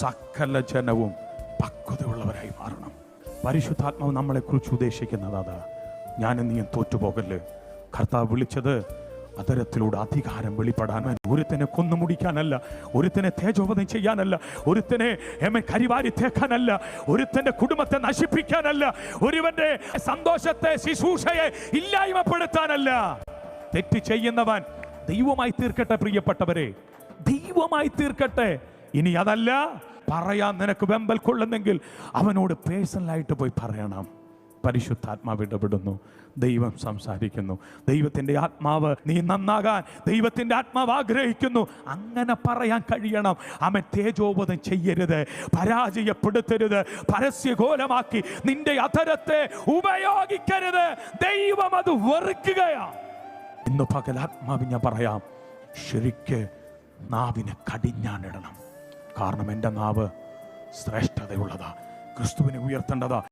സകല ജനവും പക്വതയുള്ളവരായി മാറണം. പരിശുദ്ധാത്മാവ് നമ്മളെക്കുറിച്ച് ഉദ്ദേശിക്കുന്നത് അതാ. ഞാനും നീയും തോറ്റുപോകല്ലേ. കർത്താവ് വിളിച്ചത് അതരത്തിലൂടെ അധികാരം വെളിപ്പെടാൻ, ഒരുത്തനെ കൊന്നുമുടിക്കാനല്ല, ഒരുത്തനെ തേജോവധം ചെയ്യാനല്ല, ഒരുത്തനെ കരിവാരി തേക്കാനല്ല, ഒരുത്തന്റെ കുടുംബത്തെ നശിപ്പിക്കാനല്ല, ഒരുവന്റെ സന്തോഷത്തെ ശുശ്രൂഷയെ ഇല്ലായ്മപ്പെടുത്താനല്ല. തെറ്റ് ചെയ്യുന്നവൻ ദൈവമായി തീർക്കട്ടെ. പ്രിയപ്പെട്ടവരെ, ദൈവമായി തീർക്കട്ടെ. ഇനി അതല്ല പറയാൻ നിനക്ക് വെമ്പൽ കൊള്ളുന്നെങ്കിൽ അവനോട് പേഴ്സണലായിട്ട് പോയി പറയണം. പരിശുദ്ധാത്മാവ് ഇടപെടുന്നു, ദൈവം സംസാരിക്കുന്നു. ദൈവത്തിൻ്റെ ആത്മാവ് നീ നന്നാകാൻ ദൈവത്തിൻ്റെ ആത്മാവ് ആഗ്രഹിക്കുന്നു. അങ്ങനെ പറയാൻ കഴിയണം. അവൻ തേജോവധം ചെയ്യരുത്, പരാജയപ്പെടുത്തരുത്, പരസ്യഘോലമാക്കി നിന്റെ അധരത്തെ ഉപയോഗിക്കരുത്. ദൈവം അത് വെറുക്കുകയാണ്. ഇന്ന് പകൽ ആത്മാവ് ഞാൻ പറയാം, ശരിക്ക് നാവിനെ കടിഞ്ഞാണിടണം. കാരണം എൻ്റെ നാവ് ശ്രേഷ്ഠതയുള്ളതാ, ക്രിസ്തുവിനെ ഉയർത്തേണ്ടതാ.